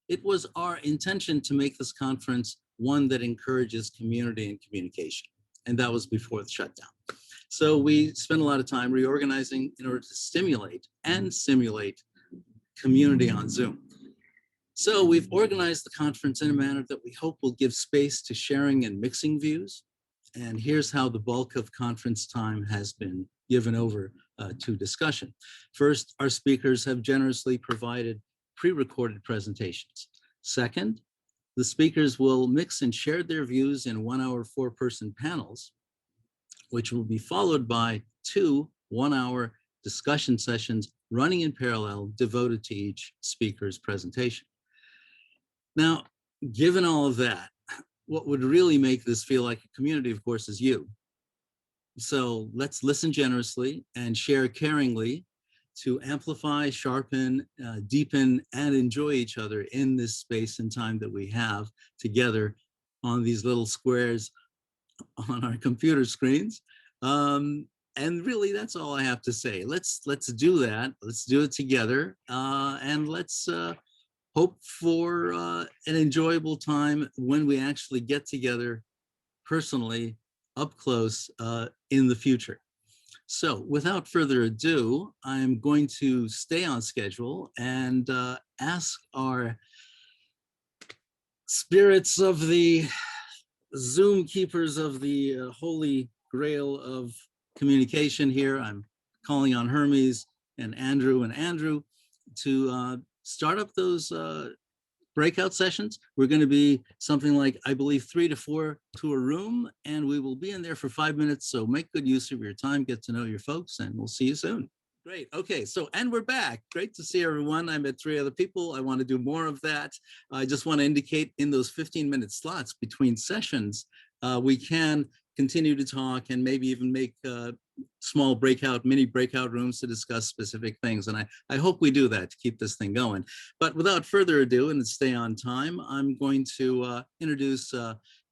it was our intention to make this conference one that encourages community and communication. And that was before the shutdown. So we spent a lot of time reorganizing in order to stimulate and simulate community on Zoom. So we've organized the conference in a manner that we hope will give space to sharing and mixing views. And here's how the bulk of conference time has been given over to discussion. First, our speakers have generously provided pre-recorded presentations. Second, the speakers will mix and share their views in 1 hour, 4-person panels, which will be followed by 2 one-hour discussion sessions running in parallel, devoted to each speaker's presentation. Now, given all of that, what would really make this feel like a community, of course, is you. So let's listen generously and share caringly to amplify, sharpen, deepen, and enjoy each other in this space and time that we have together on these little squares on our computer screens. And really, that's all I have to say. Let's do that. Let's do it together, and let's hope for an enjoyable time when we actually get together personally, up close, in the future. So without further ado, I'm going to stay on schedule and ask our spirits of the Zoom keepers of the holy grail of communication here. I'm calling on Hermes and Andrew to start up those breakout sessions. We're going to be something like, I believe, 3 to 4 to a room, and we will be in there for 5 minutes. So make good use of your time, get to know your folks, and we'll see you soon. Great. Okay. So, and we're back. Great to see everyone. I met 3 other people. I want to do more of that. I just want to indicate in those 15-minute slots between sessions, we can continue to talk and maybe even make small mini breakout rooms to discuss specific things. And I hope we do that to keep this thing going. But without further ado, and to stay on time, I'm going to introduce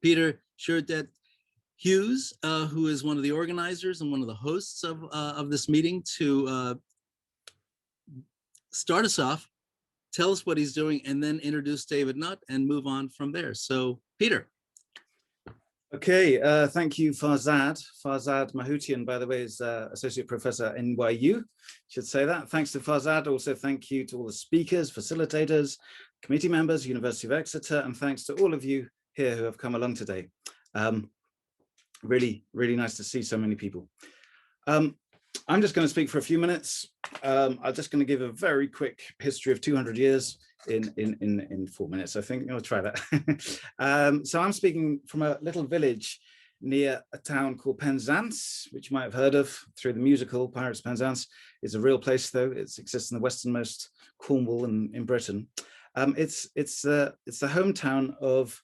Peter Sjöstedt-Hughes, who is one of the organizers and one of the hosts of this meeting, to start us off, tell us what he's doing, and then introduce David Nutt and move on from there. So, Peter. Okay, thank you, Farzad. Farzad Mahootian, by the way, is Associate Professor at NYU, should say that. Thanks to Farzad. Also, thank you to all the speakers, facilitators, committee members, University of Exeter, and thanks to all of you here who have come along today. Really, really nice to see so many people. I'm just going to speak for a few minutes. I'm just going to give a very quick history of 200 years in 4 minutes. I think I'll try that. So I'm speaking from a little village near a town called Penzance, which you might have heard of through the musical Pirates of Penzance. It's a real place, though. It exists in the westernmost Cornwall in Britain. It's the hometown of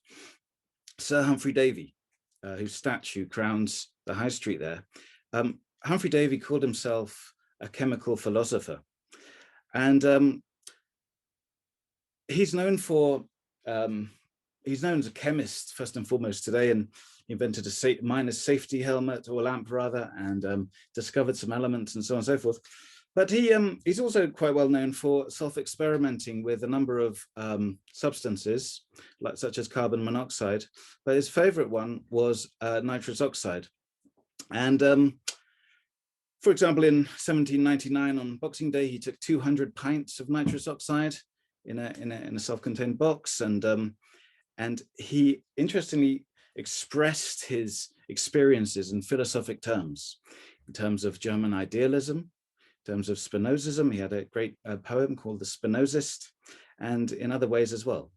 Sir Humphrey Davy, whose statue crowns the high street there. Humphrey Davy called himself a chemical philosopher, and he's known as a chemist first and foremost today, and invented a miner's safety helmet, or lamp rather, and discovered some elements and so on and so forth. But he's also quite well known for self-experimenting with a number of substances, such as carbon monoxide. But his favorite one was nitrous oxide. And for example, in 1799 on Boxing Day, he took 200 pints of nitrous oxide in a self-contained box, and he interestingly expressed his experiences in philosophic terms, in terms of German idealism, in terms of Spinozism. He had a great poem called The Spinozist, and in other ways as well.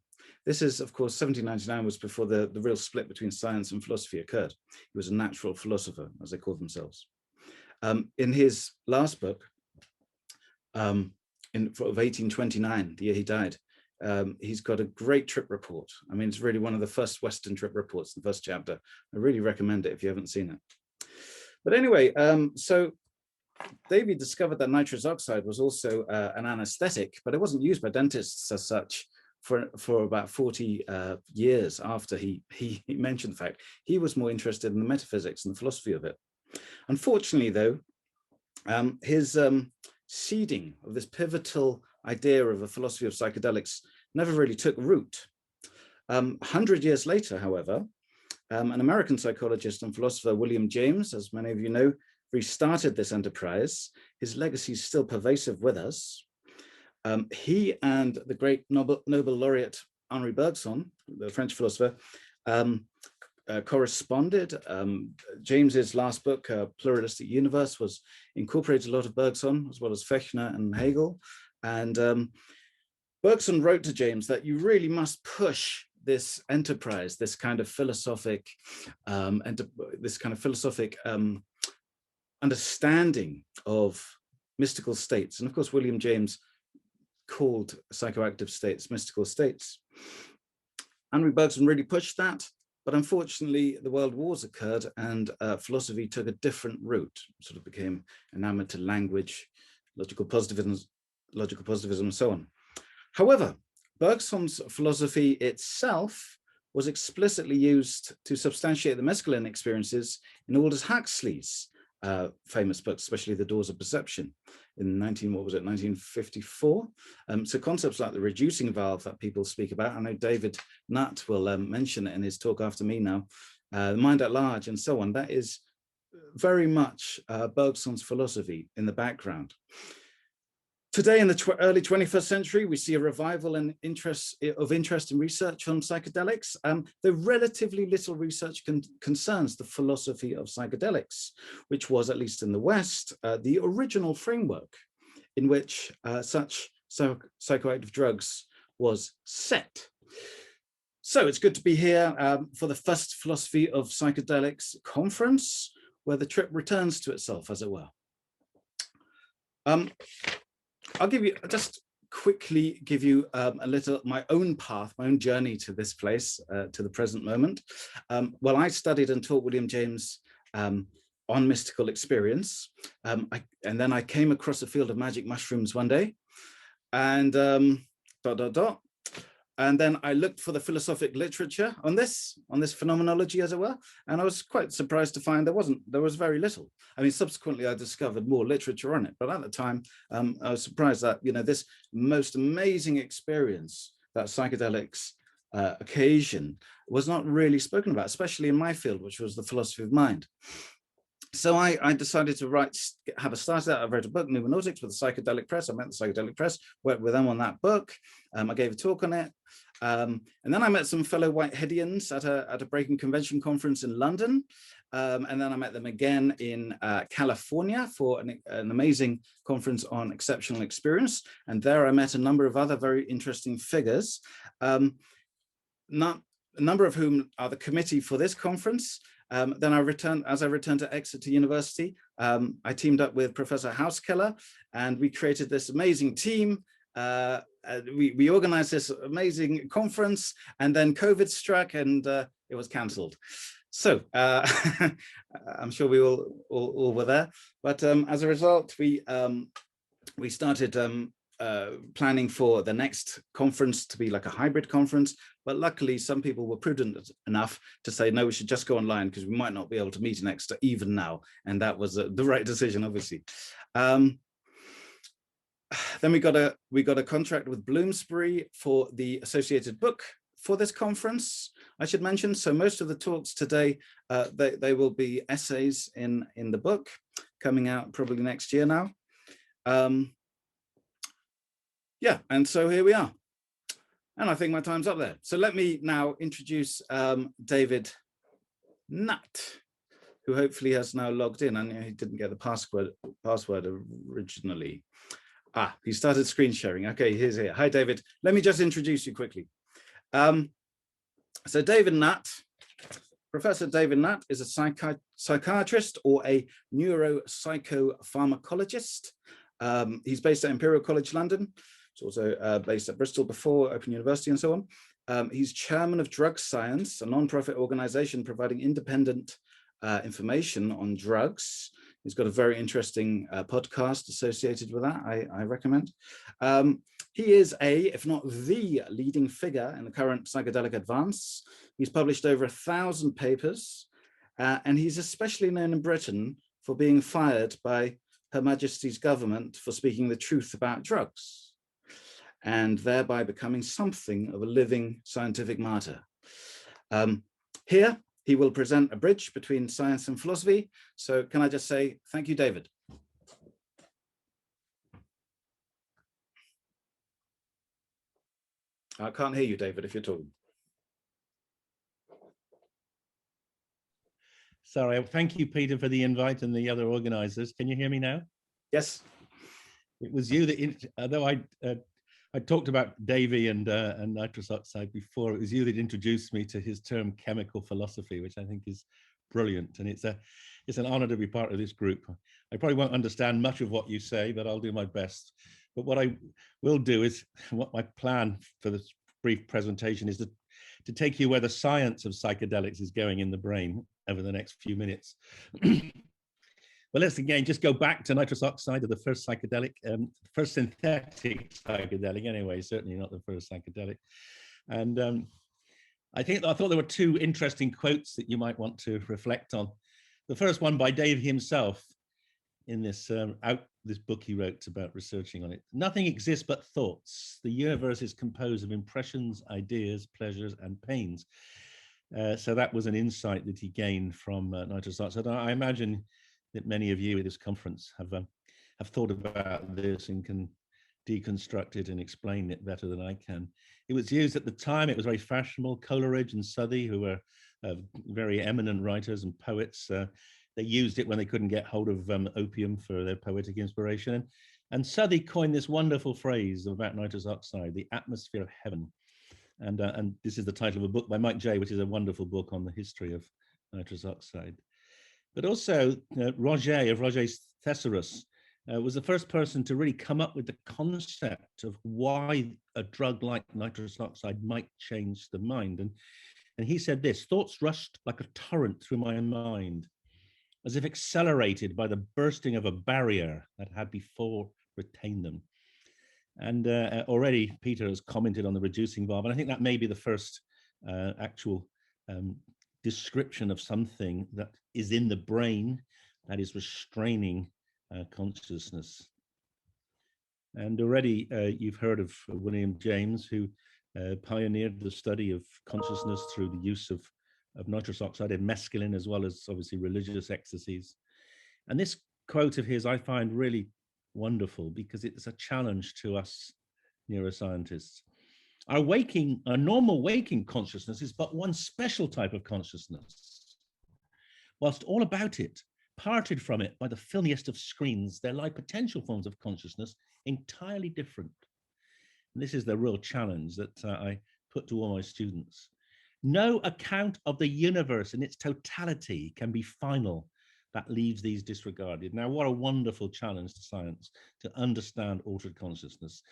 This is, of course, 1799 was before the real split between science and philosophy occurred. He was a natural philosopher, as they called themselves. In his last book, of 1829, the year he died, he's got a great trip report. I mean, it's really one of the first Western trip reports, the first chapter. I really recommend it if you haven't seen it. But anyway, so Davy discovered that nitrous oxide was also an anesthetic, but it wasn't used by dentists as such for about 40 years after he mentioned the fact. He was more interested in the metaphysics and the philosophy of it. Unfortunately, though, his seeding of this pivotal idea of a philosophy of psychedelics never really took root. 100 years later, however, an American psychologist and philosopher, William James, as many of you know, restarted this enterprise. His legacy is still pervasive with us. He and the great Nobel laureate Henri Bergson, the French philosopher, corresponded. James's last book, Pluralistic Universe, was incorporated a lot of Bergson, as well as Fechner and Hegel. And Bergson wrote to James that you really must push this enterprise, this kind of philosophic, understanding of mystical states. And of course, William James called psychoactive states mystical states. Henri Bergson really pushed that, but unfortunately the world wars occurred and philosophy took a different route, sort of became enamored to language, logical positivism and so on. However, Bergson's philosophy itself was explicitly used to substantiate the mescaline experiences in Aldous Huxley's famous books, especially The Doors of Perception in 1954. So concepts like the reducing valve that people speak about, I know David Nutt will mention it in his talk after me now, the mind at large and so on, that is very much Bergson's philosophy in the background. Today, in the early 21st century, we see a revival and interest in research on psychedelics. Though relatively little research concerns the philosophy of psychedelics, which was, at least in the West, the original framework in which such psychoactive drugs was set. So it's good to be here for the first Philosophy of Psychedelics conference, where the trip returns to itself, as it were. I'll just quickly give you a little, my own path, my own journey to this place, to the present moment. Well, I studied and taught William James on mystical experience. And then I came across a field of magic mushrooms one day and And then I looked for the philosophic literature on this phenomenology, as it were, and I was quite surprised to find there was very little. I mean, subsequently I discovered more literature on it, but at the time I was surprised that, you know, this most amazing experience that psychedelics occasion was not really spoken about, especially in my field, which was the philosophy of mind. So I decided to have a start at. I wrote a book, Pneumonautics, with the Psychedelic Press. I met the Psychedelic Press, worked with them on that book. I gave a talk on it. And then I met some fellow Whiteheadians at a Breaking Convention conference in London. And then I met them again in California for an amazing conference on exceptional experience. And there I met a number of other very interesting figures, a number of whom are the committee for this conference. Then as I returned to Exeter University, I teamed up with Professor Hauskeller, and we created this amazing team. We organized this amazing conference, and then COVID struck and it was cancelled. So I'm sure we all were there. But as a result, we started planning for the next conference to be like a hybrid conference, but luckily some people were prudent enough to say, no, we should just go online because we might not be able to meet in Exeter even now, and that was the right decision, obviously. Then we got a contract with Bloomsbury for the associated book for this conference, I should mention. So most of the talks today, they will be essays in the book coming out probably next year now. Yeah, and so here we are. And I think my time's up there. So let me now introduce David Nutt, who hopefully has now logged in. I know he didn't get the password originally. He started screen sharing. Okay, he's here. Hi, David. Let me just introduce you quickly. So David Nutt, Professor David Nutt is a psychiatrist or a neuropsychopharmacologist. He's based at Imperial College London. He's also based at Bristol before, Open University and so on. He's chairman of Drug Science, a non-profit organization providing independent information on drugs. He's got a very interesting podcast associated with that, I recommend. He is if not the leading figure in the current psychedelic advance. He's published over 1,000 papers, and he's especially known in Britain for being fired by Her Majesty's government for speaking the truth about drugs. and thereby becoming something of a living scientific martyr. Here, he will present a bridge between science and philosophy. So can I just say, thank you, David. I can't hear you, David, if you're talking. Sorry, thank you, Peter, for the invite and the other organizers. Can you hear me now? Yes. It was you that, although I talked about Davy and nitrous oxide before, it was you that introduced me to his term chemical philosophy, which I think is brilliant. And it's an honor to be part of this group. I probably won't understand much of what you say, but I'll do my best. But what I will do is, what my plan for this brief presentation is to take you where the science of psychedelics is going in the brain over the next few minutes. Well, let's again just go back to nitrous oxide, of the first psychedelic, first synthetic psychedelic anyway, certainly not the first psychedelic. And I thought there were two interesting quotes that you might want to reflect on. The first one by Dave himself in this this book he wrote about researching on it. Nothing exists but thoughts. The universe is composed of impressions, ideas, pleasures, and pains. So that was an insight that he gained from nitrous oxide. I imagine that many of you at this conference have thought about this and can deconstruct it and explain it better than I can. It was used at the time, it was very fashionable. Coleridge and Southey, who were very eminent writers and poets, they used it when they couldn't get hold of opium for their poetic inspiration. And Southey coined this wonderful phrase about nitrous oxide, the atmosphere of heaven. And this is the title of a book by Mike Jay, which is a wonderful book on the history of nitrous oxide. But also Roget of Roget's Thesaurus was the first person to really come up with the concept of why a drug like nitrous oxide might change the mind. And he said this: thoughts rushed like a torrent through my mind, as if accelerated by the bursting of a barrier that had before retained them. And already Peter has commented on the reducing valve, and I think that may be the first actual description of something that is in the brain that is restraining consciousness. And already you've heard of William James, who pioneered the study of consciousness through the use of nitrous oxide and mescaline, as well as obviously religious ecstasies. And this quote of his I find really wonderful, because it's a challenge to us neuroscientists. Our normal waking consciousness is but one special type of consciousness. Whilst all about it, parted from it by the filmiest of screens, there lie potential forms of consciousness entirely different. And this is the real challenge that I put to all my students. No account of the universe in its totality can be final that leaves these disregarded. Now, what a wonderful challenge to science, to understand altered consciousness.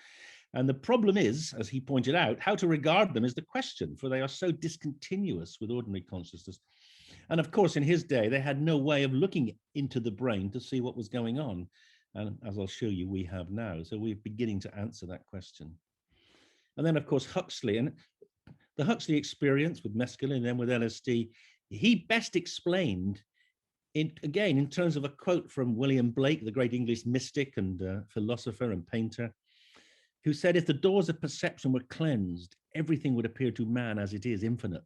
And the problem is, as he pointed out, how to regard them is the question, for they are so discontinuous with ordinary consciousness. And of course, in his day, they had no way of looking into the brain to see what was going on. And as I'll show you, we have now. So we're beginning to answer that question. And then, of course, Huxley, and the Huxley experience with mescaline and then with LSD, he best explained, again, in terms of a quote from William Blake, the great English mystic and philosopher and painter, who said, if the doors of perception were cleansed, everything would appear to man as it is, infinite.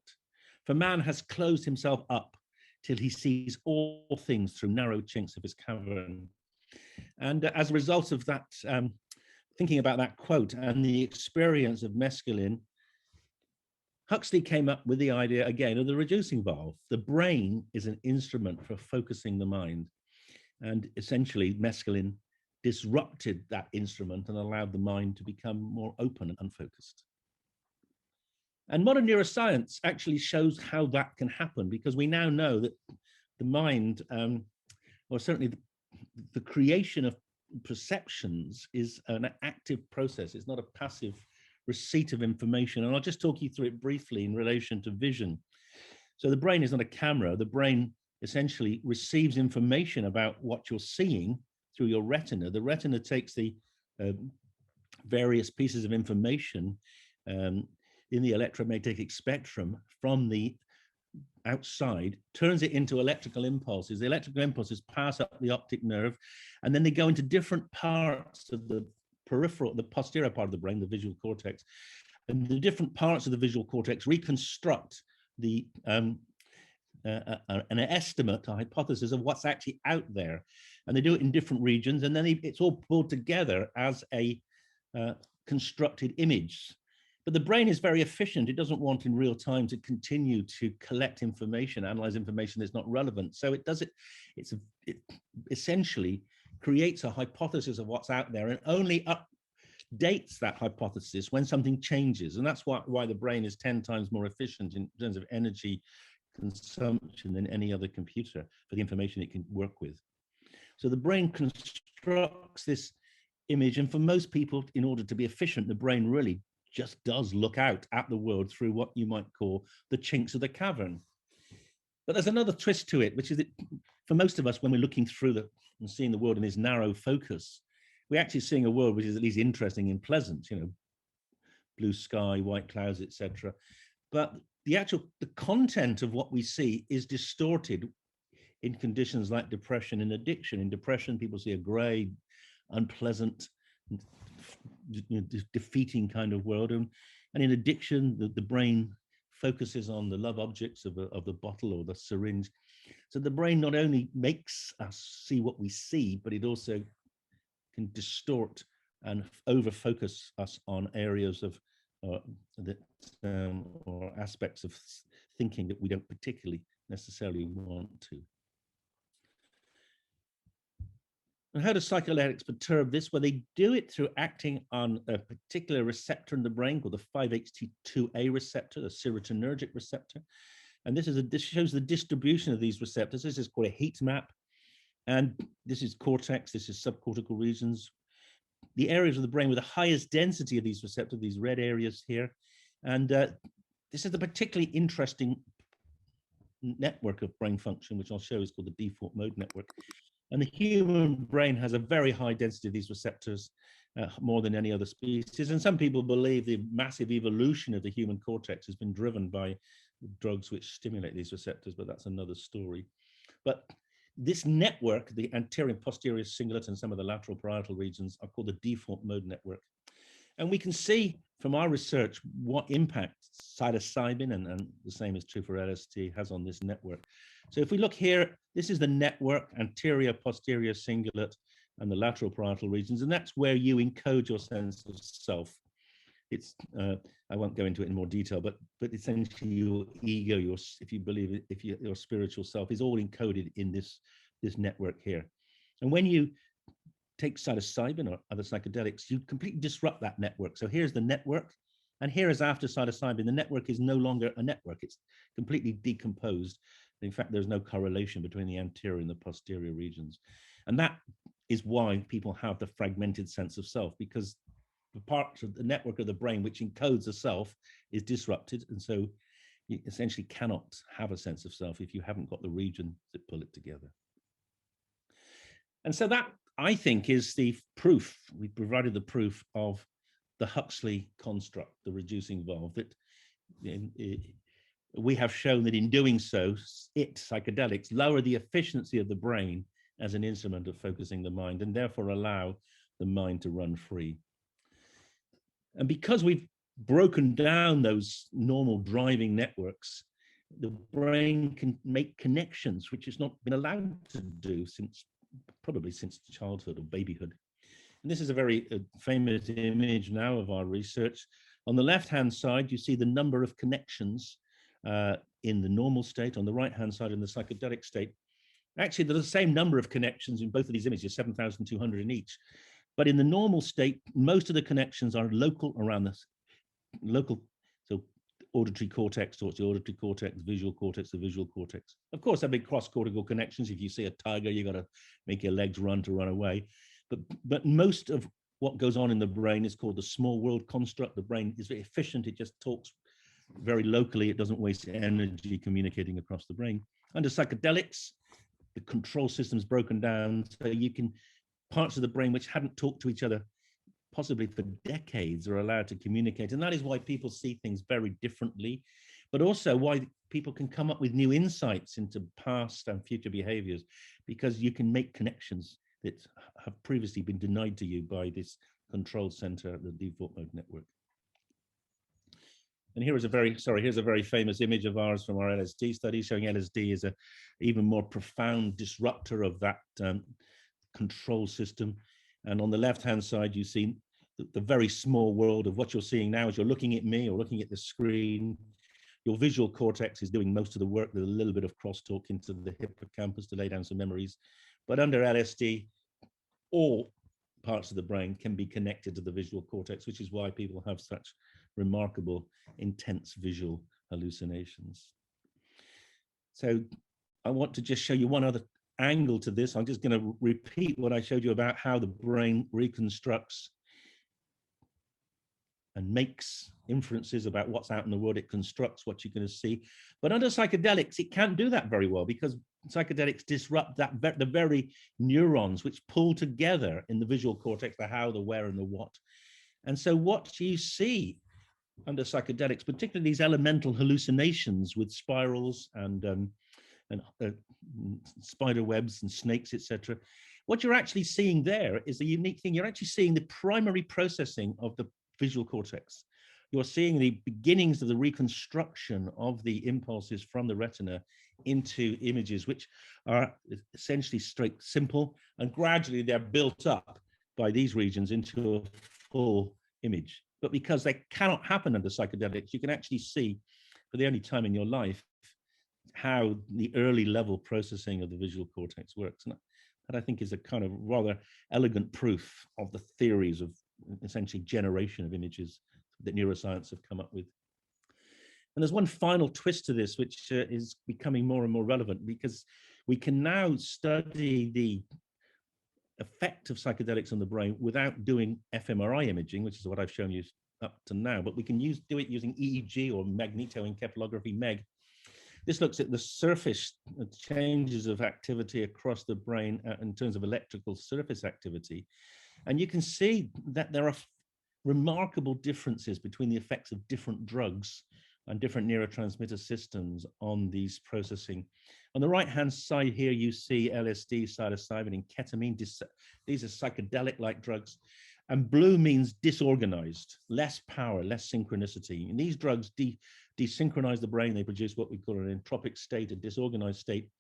For man has closed himself up till he sees all things through narrow chinks of his cavern. And as a result of that, thinking about that quote and the experience of mescaline, Huxley came up with the idea, again, of the reducing valve. The brain is an instrument for focusing the mind. And essentially, mescaline disrupted that instrument and allowed the mind to become more open and unfocused. And modern neuroscience actually shows how that can happen, because we now know that the mind, or certainly the creation of perceptions, is an active process. It's not a passive receipt of information. And I'll just talk you through it briefly in relation to vision. So the brain is not a camera. The brain essentially receives information about what you're seeing through your retina. The retina takes the various pieces of information in the electromagnetic spectrum from the outside, turns it into electrical impulses. The electrical impulses pass up the optic nerve, and then they go into different parts of the peripheral, the posterior part of the brain, the visual cortex, and the different parts of the visual cortex reconstruct the an estimate, a hypothesis of what's actually out there. And they do it in different regions, and then it's all pulled together as a constructed image. But the brain is very efficient. It doesn't want in real time to continue to collect information, analyze information that's not relevant. So it does it, it essentially creates a hypothesis of what's out there and only updates that hypothesis when something changes. And that's why the brain is 10 times more efficient in terms of energy consumption than any other computer for the information it can work with. So the brain constructs this image, and for most people, in order to be efficient, the brain really just does look out at the world through what you might call the chinks of the cavern. But there's another twist to it, which is that for most of us, when we're looking through and seeing the world in this narrow focus, we're actually seeing a world which is at least interesting and pleasant, you know, blue sky, white clouds, etc. But the content of what we see is distorted in conditions like depression and addiction. In depression, people see a gray, unpleasant, defeating kind of world, and in addiction, the brain focuses on the love objects of the bottle or the syringe. So the brain not only makes us see what we see, but it also can distort and over focus us on areas of or aspects of thinking that we don't particularly necessarily want to. And how do psychedelics perturb this? Well, they do it through acting on a particular receptor in the brain called the 5-HT2A receptor, the serotonergic receptor. And this shows the distribution of these receptors. This is called a heat map. And this is cortex, this is subcortical regions. The areas of the brain with the highest density of these receptors, these red areas here. And this is the particularly interesting network of brain function, which I'll show is called the default mode network. And the human brain has a very high density of these receptors, more than any other species. And some people believe the massive evolution of the human cortex has been driven by drugs which stimulate these receptors, but that's another story. But this network, the anterior and posterior cingulate and some of the lateral parietal regions, are called the default mode network. And we can see from our research what impact psilocybin, and the same is true for LSD, has on this network. So if we look here, this is the network, anterior, posterior cingulate, and the lateral parietal regions, and that's where you encode your sense of self. It's I won't go into it in more detail, but essentially your ego, if you believe it, your spiritual self is all encoded in this network here. And when you take psilocybin or other psychedelics, you completely disrupt that network. So here's the network, and here is after psilocybin. The network is no longer a network; it's completely decomposed. In fact, there's no correlation between the anterior and the posterior regions, and that is why people have the fragmented sense of self, because the part of the network of the brain which encodes the self is disrupted, and so you essentially cannot have a sense of self if you haven't got the region that pull it together. And so that, I think, is the proof. We provided the proof of the Huxley construct, the reducing valve, that we have shown that in doing so, psychedelics lower the efficiency of the brain as an instrument of focusing the mind, and therefore allow the mind to run free. And because we've broken down those normal driving networks, the brain can make connections, which it's not been allowed to do probably since childhood or babyhood. And this is a very famous image now of our research. On the left-hand side, you see the number of connections in the normal state. On the right-hand side, in the psychedelic state. Actually, there's the same number of connections in both of these images, 7,200 in each. But in the normal state, most of the connections are local around this. So auditory cortex towards the auditory cortex, visual cortex, the visual cortex. Of course, there are big cross-cortical connections. If you see a tiger, you got to make your legs run to run away. But most of what goes on in the brain is called the small world construct. The brain is very efficient. It just talks very locally. It doesn't waste energy communicating across the brain. Under psychedelics, the control system is broken down, so you can parts of the brain which hadn't talked to each other possibly for decades are allowed to communicate. And that is why people see things very differently, but also why people can come up with new insights into past and future behaviors, because you can make connections that have previously been denied to you by this control center, the default mode network. And here's a very famous image of ours from our LSD study, showing LSD is a even more profound disruptor of that control system. And on the left-hand side, you see the very small world of what you're seeing now as you're looking at me or looking at the screen. Your visual cortex is doing most of the work. There's a little bit of crosstalk into the hippocampus to lay down some memories. But under LSD, all parts of the brain can be connected to the visual cortex, which is why people have such remarkable, intense visual hallucinations. So I want to just show you one other angle to this. I'm just going to repeat what I showed you about how the brain reconstructs and makes inferences about what's out in the world. It constructs what you're going to see. But under psychedelics, it can't do that very well because psychedelics disrupt the very neurons which pull together in the visual cortex, the how, the where, and the what. And so what you see under psychedelics, particularly these elemental hallucinations with spirals and spider webs and snakes, etc. What you're actually seeing there is a unique thing. You're actually seeing the primary processing of the visual cortex. You're seeing the beginnings of the reconstruction of the impulses from the retina into images, which are essentially straight, simple, and gradually they're built up by these regions into a full image. But because they cannot happen under psychedelics, you can actually see, for the only time in your life, how the early level processing of the visual cortex works. And that I think is a kind of rather elegant proof of the theories of essentially generation of images that neuroscience have come up with. And there's one final twist to this, which is becoming more and more relevant, because we can now study the effect of psychedelics on the brain without doing fMRI imaging, which is what I've shown you up to now, but we can do it using EEG or magnetoencephalography, MEG. This looks at the surface changes of activity across the brain in terms of electrical surface activity. And you can see that there are remarkable differences between the effects of different drugs and different neurotransmitter systems on these processing. On the right-hand side here, you see LSD, psilocybin, and ketamine. These are psychedelic-like drugs. And blue means disorganized, less power, less synchronicity. And these drugs desynchronize the brain. They produce what we call an entropic state, a disorganized state.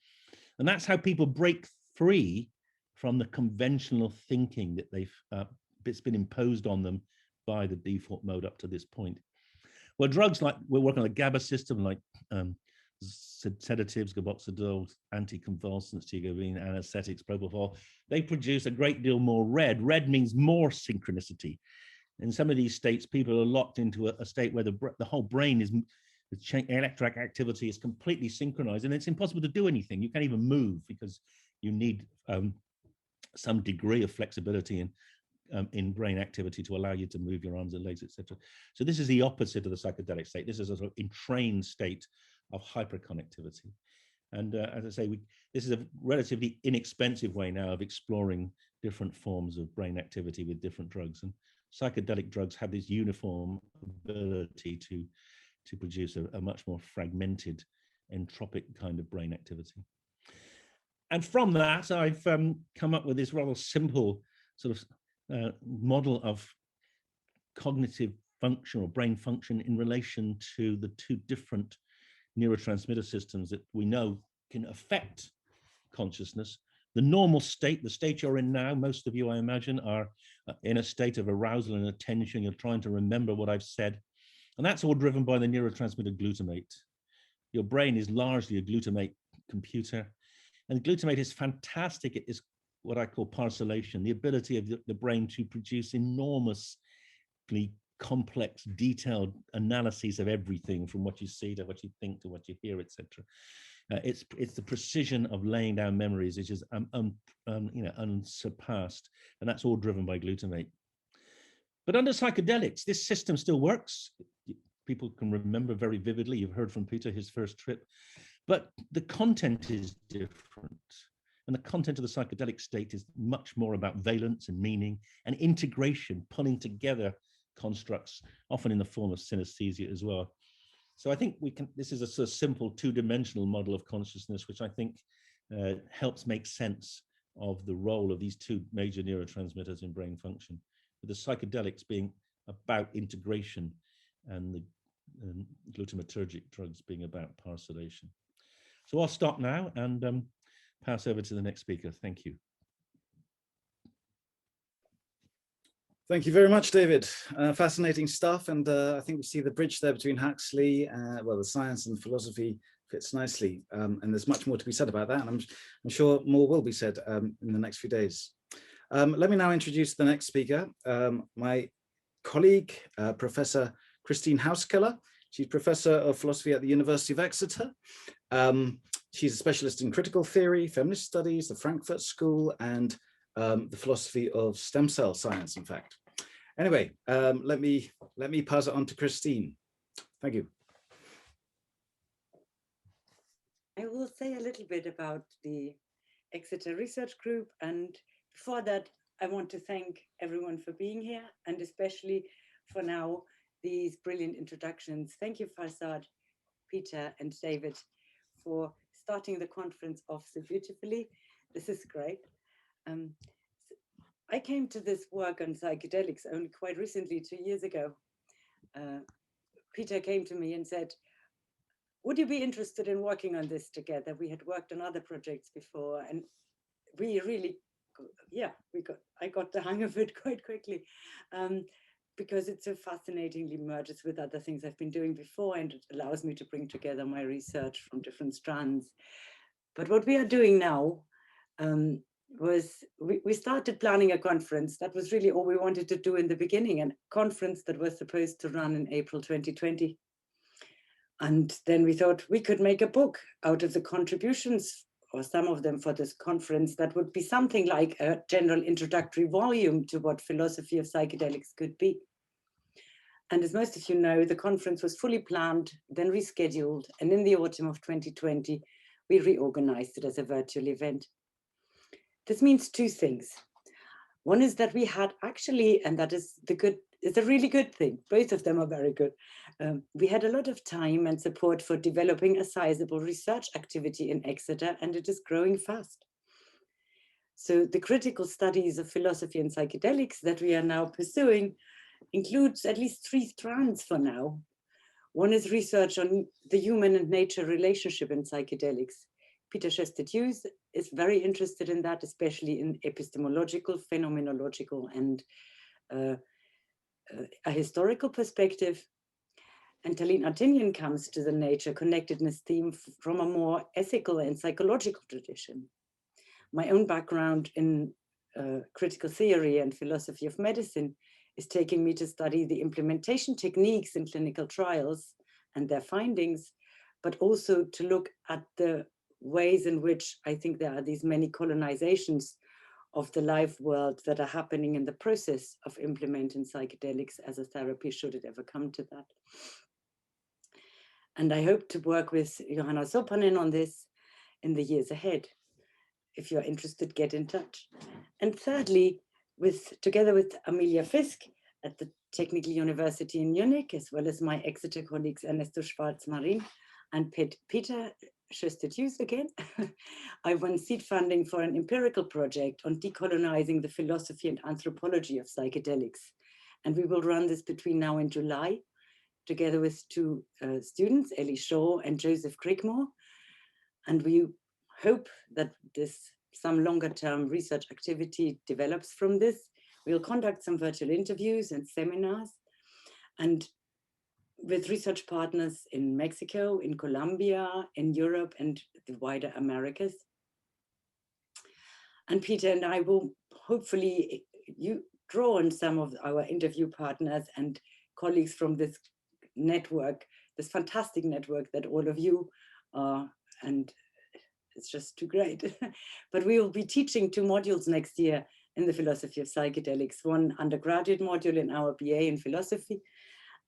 And that's how people break free from the conventional thinking that it's been imposed on them by the default mode up to this point. Well, drugs like, we're working on the GABA system, like sedatives, gaboxidil, anticonvulsants, tigagrine, anesthetics, propofol, they produce a great deal more red. Red means more synchronicity. In some of these states, people are locked into a state where the whole brain is, electric activity is completely synchronized, and it's impossible to do anything. You can't even move because you need some degree of flexibility in brain activity to allow you to move your arms and legs, etc. So this is the opposite of the psychedelic state. This is a sort of entrained state of hyperconnectivity. And as I say, this is a relatively inexpensive way now of exploring different forms of brain activity with different drugs. And psychedelic drugs have this uniform ability to produce a much more fragmented, entropic kind of brain activity. And from that, I've come up with this rather simple sort of model of cognitive function or brain function in relation to the two different neurotransmitter systems that we know can affect consciousness. The normal state, the state you're in now, most of you, I imagine, are in a state of arousal and attention. You're trying to remember what I've said. And that's all driven by the neurotransmitter glutamate. Your brain is largely a glutamate computer. And glutamate is fantastic. It is what I call parcellation, the ability of the brain to produce enormously complex, detailed analyses of everything, from what you see to what you think to what you hear, etc. It's the precision of laying down memories, which is unsurpassed, and that's all driven by glutamate. But under psychedelics, this system still works. People can remember very vividly. You've heard from Peter, his first trip, but the content is different. And the content of the psychedelic state is much more about valence and meaning and integration, pulling together constructs, often in the form of synesthesia as well. So I think this is a sort of simple two-dimensional model of consciousness, which I think helps make sense of the role of these two major neurotransmitters in brain function. with the psychedelics being about integration and the glutamatergic drugs being about power sedation. So I'll stop now and pass over to the next speaker. Thank you. Thank you very much, David. Fascinating stuff. And I think we see the bridge there between Huxley, well, the science and philosophy fits nicely. And there's much more to be said about that. And I'm sure more will be said in the next few days. Let me now introduce the next speaker, my colleague, Professor Christine Hauskeller. She's Professor of Philosophy at the University of Exeter. She's a specialist in critical theory, feminist studies, the Frankfurt School, and the philosophy of stem cell science, in fact. Anyway, let me pass it on to Christine. Thank you. I will say a little bit about the Exeter Research Group, and before that, I want to thank everyone for being here, and especially for now, these brilliant introductions. Thank you, Farzad, Peter, and David, for starting the conference off so beautifully. This is great. I came to this work on psychedelics only quite recently, 2 years ago. Peter came to me and said, would you be interested in working on this together? We had worked on other projects before, and we really, yeah, I got the hang of it quite quickly, because it so fascinatingly merges with other things I've been doing before, and it allows me to bring together my research from different strands. But what we are doing now was we started planning a conference. That was really all we wanted to do in the beginning, a conference that was supposed to run in April 2020. And then we thought we could make a book out of the contributions, or some of them, for this conference that would be something like a general introductory volume to what philosophy of psychedelics could be. And as most of you know, the conference was fully planned, then rescheduled, and in the autumn of 2020, we reorganized it as a virtual event. This means two things. One is that we had actually, and that is it's a really good thing. Both of them are very good. We had a lot of time and support for developing a sizable research activity in Exeter, and it is growing fast. So the critical studies of philosophy and psychedelics that we are now pursuing includes at least 3 strands for now. One is research on the human and nature relationship in psychedelics. Peter Sjöstedt-Hughes is very interested in that, especially in epistemological, phenomenological, and a historical perspective. And Talin Artinian comes to the nature connectedness theme from a more ethical and psychological tradition. My own background in critical theory and philosophy of medicine is taking me to study the implementation techniques in clinical trials and their findings, but also to look at the ways in which I think there are these many colonizations of the life world that are happening in the process of implementing psychedelics as a therapy, should it ever come to that. And I hope to work with Johanna Sopanen on this in the years ahead. If you're interested, get in touch. And thirdly, together with Amelia Fisk at the Technical University in Munich, as well as my Exeter colleagues Ernesto Schwartz-Marin and Peter Sjöstedt-Hughes again, I won seed funding for an empirical project on decolonizing the philosophy and anthropology of psychedelics. And we will run this between now and July, together with 2 students, Ellie Shaw and Joseph Crickmore. And we hope that some longer term research activity develops from this. We'll conduct some virtual interviews and seminars, and with research partners in Mexico, in Colombia, in Europe, and the wider Americas. And Peter and I will hopefully draw on some of our interview partners and colleagues from this network, this fantastic network that all of you are, and it's just too great. But we will be teaching 2 modules next year in the philosophy of psychedelics, one undergraduate module in our BA in philosophy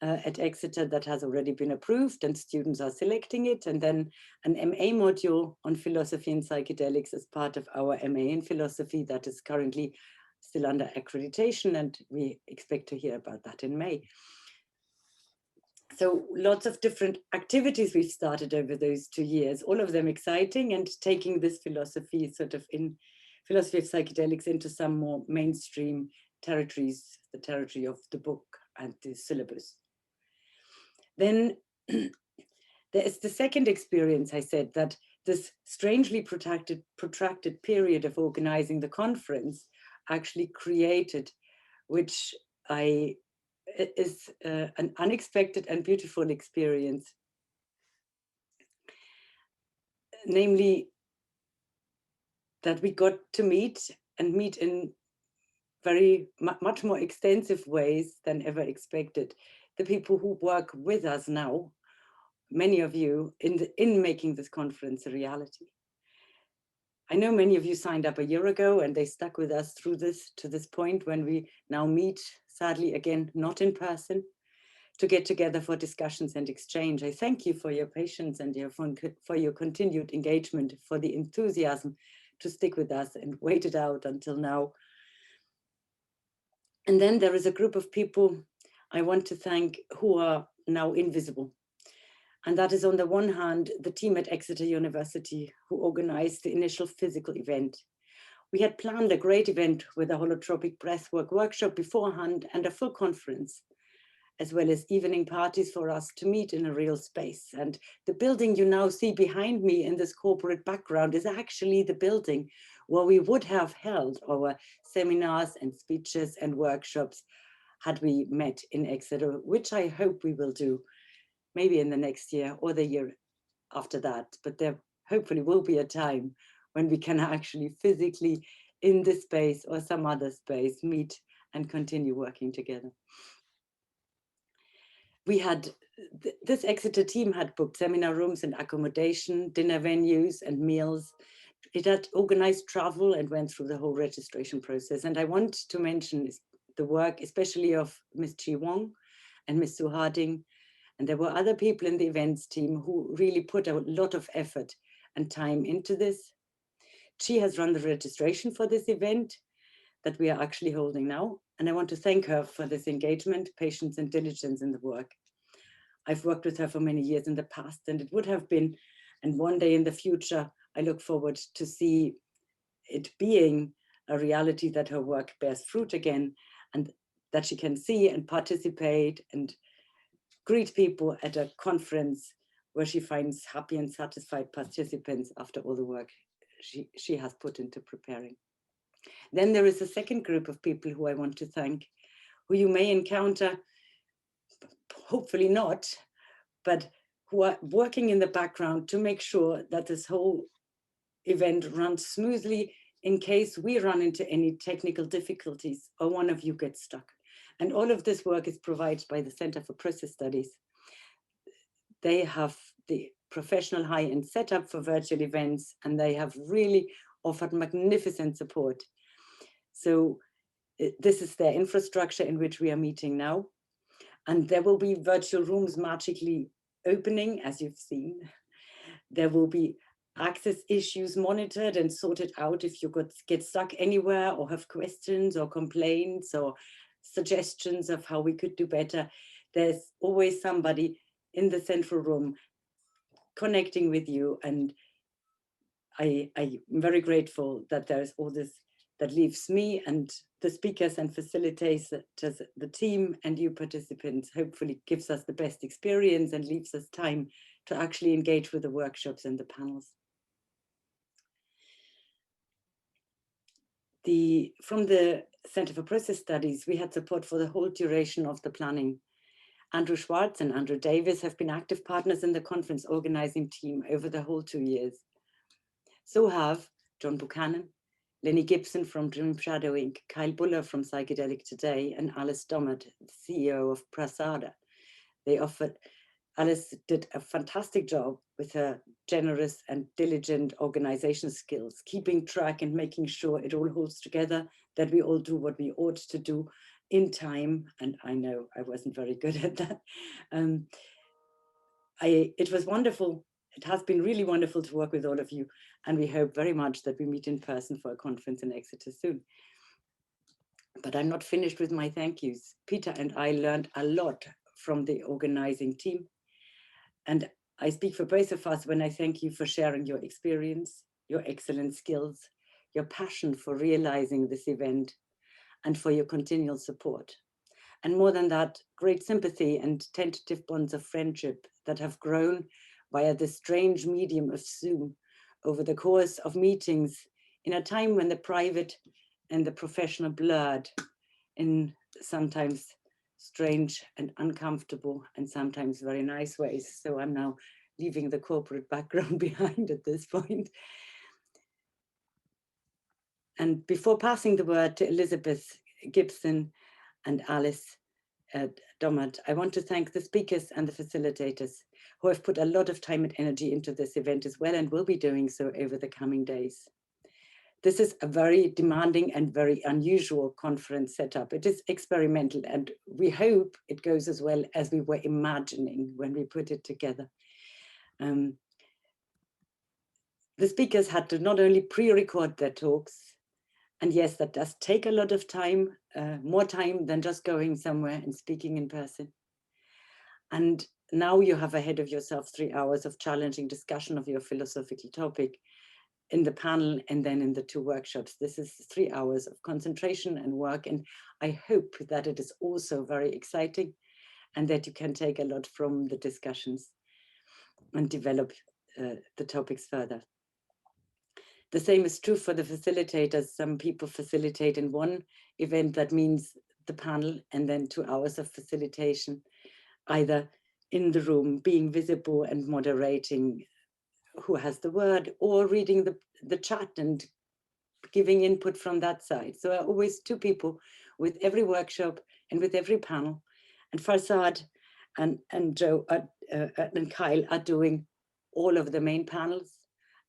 at Exeter that has already been approved and students are selecting it, and then an MA module on philosophy and psychedelics as part of our MA in philosophy that is currently still under accreditation, and we expect to hear about that in May. So lots of different activities we've started over those 2 years, all of them exciting, and taking this philosophy sort of in philosophy of psychedelics into some more mainstream territories, the territory of the book and the syllabus. Then there is the second experience, I said, that this strangely protracted period of organizing the conference actually created, which is an unexpected and beautiful experience. Namely, that we got to meet in very much more extensive ways than ever expected. The people who work with us now, many of you, in making this conference a reality. I know many of you signed up a year ago and they stuck with us through this to this point when we now meet, sadly again, not in person, to get together for discussions and exchange. I thank you for your patience and for your continued engagement, for the enthusiasm to stick with us and wait it out until now. And then there is a group of people I want to thank who are now invisible. And that is, on the one hand, the team at Exeter University who organized the initial physical event. We had planned a great event with a holotropic breathwork workshop beforehand and a full conference, as well as evening parties for us to meet in a real space. And the building you now see behind me in this corporate background is actually the building where we would have held our seminars and speeches and workshops had we met in Exeter, which I hope we will do maybe in the next year or the year after that. But there hopefully will be a time when we can actually physically in this space or some other space meet and continue working together. We had, this Exeter team had booked seminar rooms and accommodation, dinner venues and meals. It had organized travel and went through the whole registration process. And I want to mention the work, especially of Ms. Chi Wong and Ms. Su Harding. And there were other people in the events team who really put a lot of effort and time into this. She has run the registration for this event that we are actually holding now. And I want to thank her for this engagement, patience, and diligence in the work. I've worked with her for many years in the past, and it would have been, and one day in the future, I look forward to see it being a reality that her work bears fruit again, and that she can see and participate and greet people at a conference where she finds happy and satisfied participants after all the work she has put into preparing. Then there is a second group of people who I want to thank, who you may encounter, hopefully not, but who are working in the background to make sure that this whole event runs smoothly in case we run into any technical difficulties or one of you gets stuck. And all of this work is provided by the Center for Process Studies. They have the professional high-end setup for virtual events, and they have really offered magnificent support. So this is their infrastructure in which we are meeting now. And there will be virtual rooms magically opening, as you've seen. There will be access issues monitored and sorted out if you get stuck anywhere or have questions or complaints or suggestions of how we could do better. There's always somebody in the central room connecting with you. And I'm very grateful that there's all this that leaves me and the speakers and facilitators, the team and you participants, hopefully gives us the best experience and leaves us time to actually engage with the workshops and the panels. From the Center for Process Studies, we had support for the whole duration of the planning. Andrew Schwartz and Andrew Davis have been active partners in the conference organizing team over the whole 2 years. So have John Buchanan, Lenny Gibson from Dream Shadow Inc., Kyle Buller from Psychedelic Today, and Alice Dommett, CEO of Farzad. Alice did a fantastic job with her generous and diligent organization skills, keeping track and making sure it all holds together, that we all do what we ought to do in time. And I know I wasn't very good at that. It was wonderful. It has been really wonderful to work with all of you. And we hope very much that we meet in person for a conference in Exeter soon. But I'm not finished with my thank yous. Peter and I learned a lot from the organizing team. And I speak for both of us when I thank you for sharing your experience, your excellent skills, your passion for realizing this event, and for your continual support. And more than that, great sympathy and tentative bonds of friendship that have grown via the strange medium of Zoom over the course of meetings in a time when the private and the professional blurred in sometimes strange and uncomfortable and sometimes very nice ways. So I'm now leaving the corporate background behind at this point. And before passing the word to Elizabeth Gibson and Alice Dommert, I want to thank the speakers and the facilitators who have put a lot of time and energy into this event as well and will be doing so over the coming days. This is a very demanding and very unusual conference setup. It is experimental and we hope it goes as well as we were imagining when we put it together. The speakers had to not only pre-record their talks, and yes, that does take a lot of time, more time than just going somewhere and speaking in person. And now you have ahead of yourself 3 hours of challenging discussion of your philosophical topic in the panel and then in the 2 workshops. This is 3 hours of concentration and work. And I hope that it is also very exciting and that you can take a lot from the discussions and develop the topics further. The same is true for the facilitators. Some people facilitate in one event, that means the panel and then 2 hours of facilitation, either in the room, being visible and moderating who has the word, or reading the chat and giving input from that side. So always 2 people with every workshop and with every panel. And Farzad and Joe and Kyle are doing all of the main panels,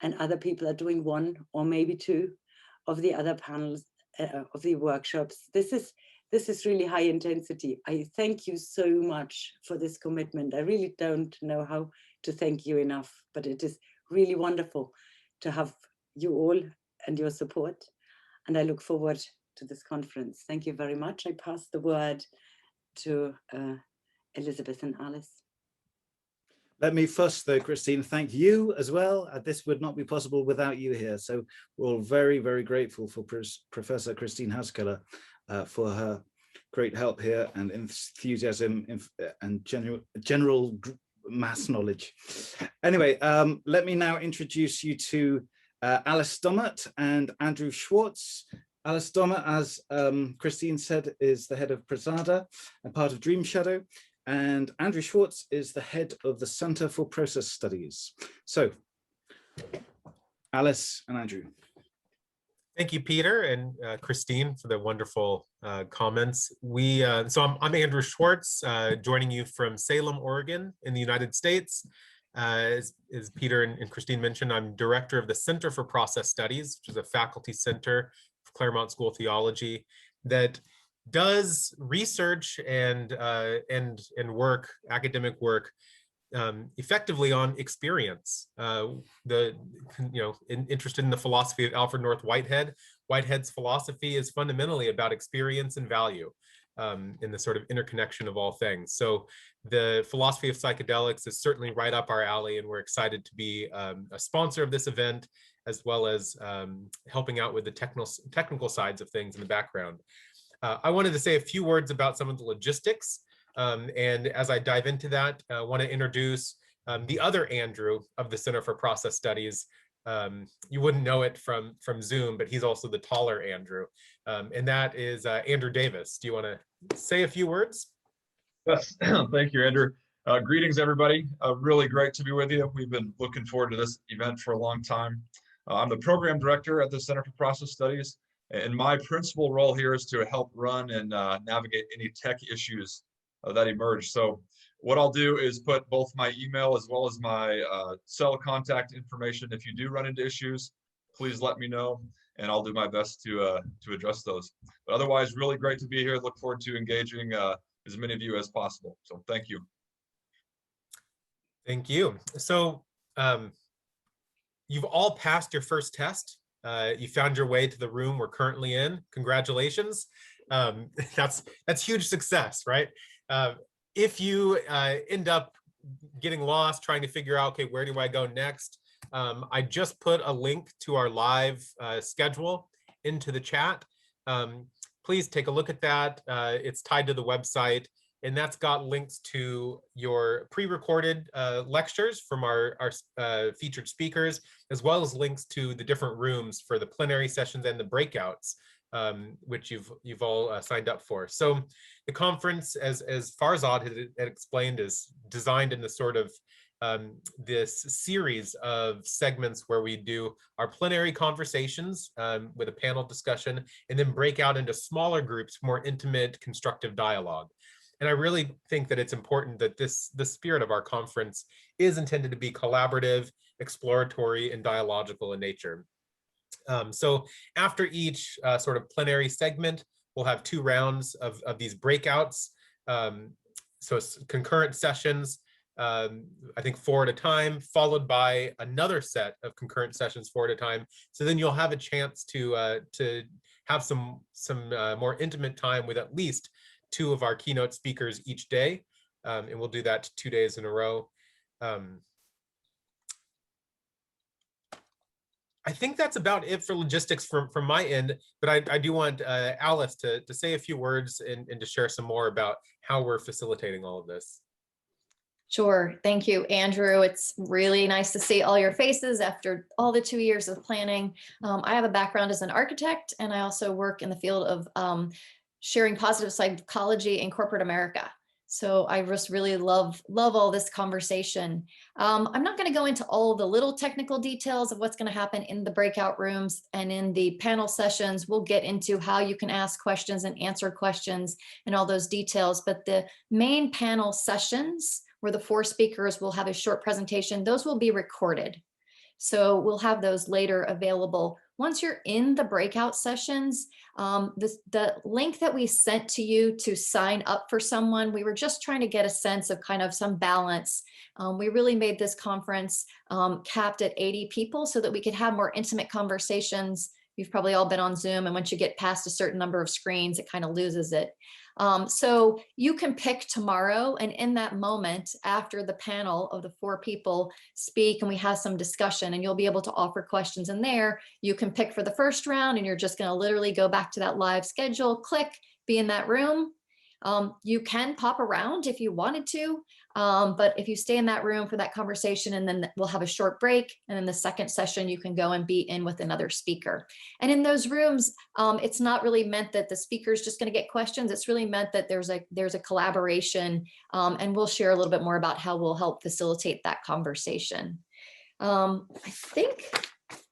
and other people are doing 1 or maybe 2 of the other panels of the workshops. This is really high intensity. I thank you so much for this commitment. I really don't know how to thank you enough, but it is really wonderful to have you all and your support. And I look forward to this conference. Thank you very much. I pass the word to Elizabeth and Alice. Let me first, though, Christine, thank you as well. This would not be possible without you here. So we're all very, very grateful for Professor Christine Hauskeller for her great help here and enthusiasm and general mass knowledge. Anyway, let me now introduce you to Alice Dommert and Andrew Schwartz. Alice Dommert, as Christine said, is the head of Prasada and part of Dream Shadow. And Andrew Schwartz is the head of the Center for Process Studies. So, Alice and Andrew. Thank you, Peter and Christine, for the wonderful comments. So I'm Andrew Schwartz, joining you from Salem, Oregon, in the United States. As Peter and Christine mentioned, I'm director of the Center for Process Studies, which is a faculty center for Claremont School of Theology that does research and work, academic work, effectively on experience. Interested in the philosophy of Alfred North Whitehead. Whitehead's philosophy is fundamentally about experience and value, in the sort of interconnection of all things. So the philosophy of psychedelics is certainly right up our alley, and we're excited to be a sponsor of this event, as well as helping out with the technical sides of things in the background. I wanted to say a few words about some of the logistics. And as I dive into that, I want to introduce the other Andrew of the Center for Process Studies. You wouldn't know it from Zoom, but he's also the taller Andrew. And that is Andrew Davis. Do you want to say a few words? Yes, thank you, Andrew. Greetings, everybody. Really great to be with you. We've been looking forward to this event for a long time. I'm the program director at the Center for Process Studies, and my principal role here is to help run and navigate any tech issues that emerge. So what I'll do is put both my email as well as my cell contact information. If you do run into issues, please let me know, and I'll do my best to address those. But otherwise, really great to be here. Look forward to engaging as many of you as possible. So thank you. Thank you. So you've all passed your first test. You found your way to the room we're currently in. Congratulations. That's huge success, right? If you end up getting lost, trying to figure out, okay, where do I go next? I just put a link to our live schedule into the chat. please take a look at that. It's tied to the website, and that's got links to your pre-recorded lectures from our featured speakers, as well as links to the different rooms for the plenary sessions and the breakouts, which you've all signed up for. So the conference, as Farzad had explained, is designed in the sort of this series of segments where we do our plenary conversations with a panel discussion, and then break out into smaller groups, more intimate, constructive dialogue. And I really think that it's important that the spirit of our conference is intended to be collaborative, exploratory, and dialogical in nature. So after each sort of plenary segment, we'll have 2 rounds of these breakouts. So concurrent sessions, I think 4 at a time, followed by another set of concurrent sessions 4 at a time. So then you'll have a chance to have some more intimate time with at least 2 of our keynote speakers each day. And we'll do that 2 days in a row. I think that's about it for logistics from my end, but I do want Alice to say a few words and to share some more about how we're facilitating all of this. Sure. Thank you, Andrew. It's really nice to see all your faces after all the 2 years of planning. I have a background as an architect, and I also work in the field of sharing positive psychology in corporate America. So I just really love all this conversation. I'm not going to go into all the little technical details of what's going to happen in the breakout rooms and in the panel sessions. We'll get into how you can ask questions and answer questions and all those details. But the main panel sessions, where the 4 speakers will have a short presentation, those will be recorded. So we'll have those later available. Once you're in the breakout sessions, the link that we sent to you to sign up for someone, we were just trying to get a sense of kind of some balance. We really made this conference capped at 80 people so that we could have more intimate conversations. You've probably all been on Zoom, and once you get past a certain number of screens, it kind of loses it. So you can pick tomorrow, and in that moment, after the panel of the 4 people speak and we have some discussion, and you'll be able to offer questions in there, you can pick for the first round, and you're just going to literally go back to that live schedule, click, be in that room. You can pop around if you wanted to, but if you stay in that room for that conversation, and then we'll have a short break, and then the second session you can go and be in with another speaker. And in those rooms, it's not really meant that the speaker is just going to get questions. It's really meant that there's a collaboration, and we'll share a little bit more about how we'll help facilitate that conversation. I think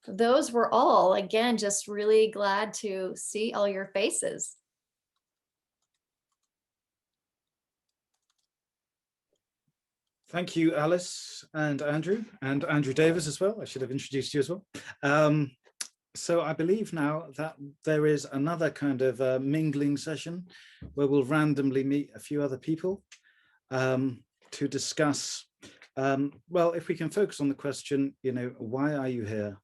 those were all. Again, just really glad to see all your faces. Thank you, Alice and Andrew Davis as well. I should have introduced you as well. So I believe now that there is another kind of mingling session where we'll randomly meet a few other people to discuss, well, if we can focus on the question, you know, why are you here?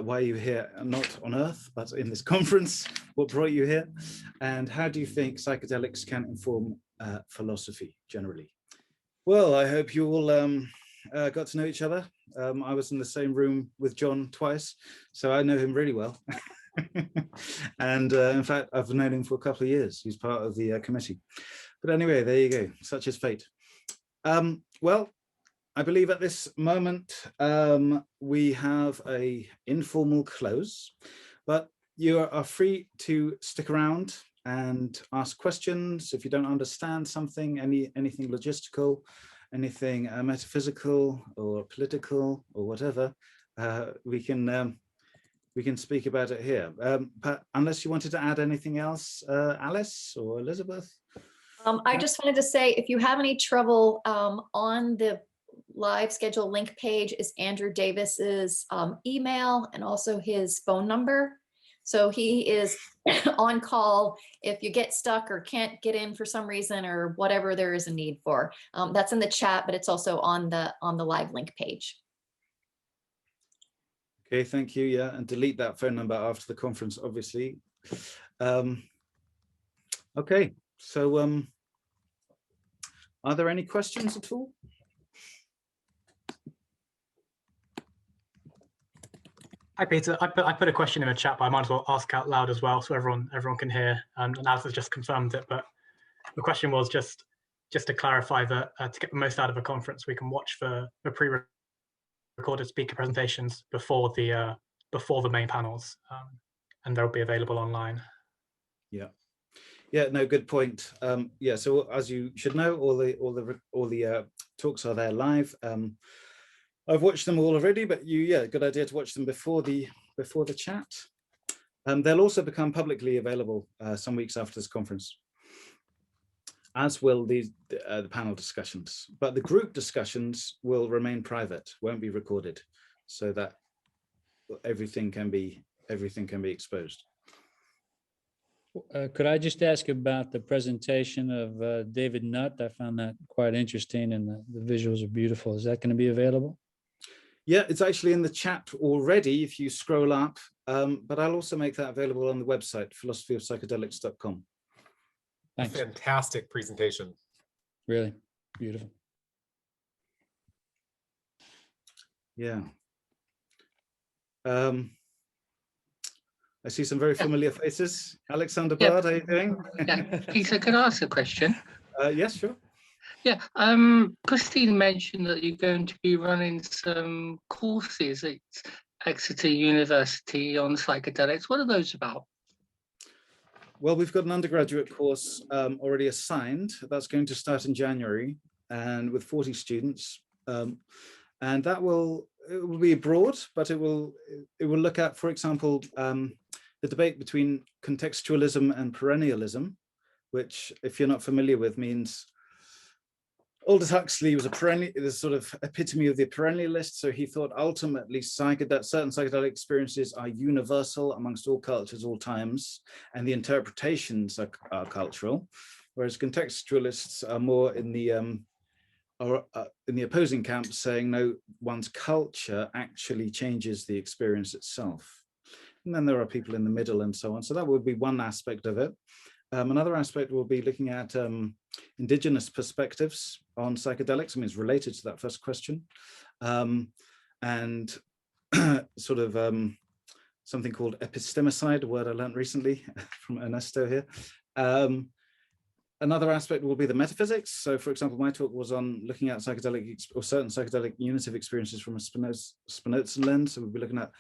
Why are you here, not on Earth, but in this conference? What brought you here? And how do you think psychedelics can inform philosophy generally? Well, I hope you all got to know each other. I was in the same room with John twice, so I know him really well. And in fact, I've known him for a couple of years. He's part of the committee. But anyway, there you go. Such is fate. Well, I believe at this moment we have an informal close, but you are free to stick around and ask questions if you don't understand something, anything logistical, anything metaphysical or political or whatever. We can speak about it here. But unless you wanted to add anything else, Alice or Elizabeth? I just wanted to say, if you have any trouble, on the live schedule link page is Andrew Davis's email and also his phone number. So he is on call if you get stuck or can't get in for some reason or whatever there is a need for. That's in the chat, but it's also on the live link page. Okay, thank you. Yeah, and delete that phone number after the conference, obviously. Okay, so are there any questions at all? Hi Peter, I put a question in the chat, but I might as well ask out loud as well, so everyone can hear. And Alice has just confirmed it, but the question was just to clarify that to get the most out of a conference, we can watch the pre-recorded speaker presentations before the main panels, and they'll be available online. Yeah, no, good point. Yeah, so as you should know, all the talks are there live. I've watched them all already, but good idea to watch them before the chat. They'll also become publicly available some weeks after this conference, as will the panel discussions. But the group discussions will remain private, won't be recorded, so that everything can be exposed. Could I just ask about the presentation of David Nutt? I found that quite interesting, and the visuals are beautiful. Is that going to be available? Yeah, it's actually in the chat already if you scroll up, but I'll also make that available on the website, philosophyofpsychedelics.com. Thanks. Fantastic presentation. Really beautiful. Yeah. I see some very familiar faces. Alexander Bard, how are you doing? Yeah. Peter, can I ask a question? Yes, sure. Yeah, Christine mentioned that you're going to be running some courses at Exeter University on psychedelics. What are those about? Well, we've got an undergraduate course already assigned. That's going to start in January, and with 40 students. And it will be broad, but it will look at, for example, the debate between contextualism and perennialism, which, if you're not familiar with, means Aldous Huxley was the sort of epitome of the perennialist. So he thought ultimately certain psychedelic experiences are universal amongst all cultures, all times, and the interpretations are cultural, whereas contextualists are more in the opposing camp, saying no, one's culture actually changes the experience itself. And then there are people in the middle and so on. So that would be one aspect of it. Another aspect will be looking at indigenous perspectives on psychedelics. I mean, it's related to that first question. And sort of something called epistemicide, a word I learned recently from Ernesto here. Another aspect will be the metaphysics. So, for example, my talk was on looking at certain psychedelic unitive experiences from a Spinoza lens. So we'll be looking at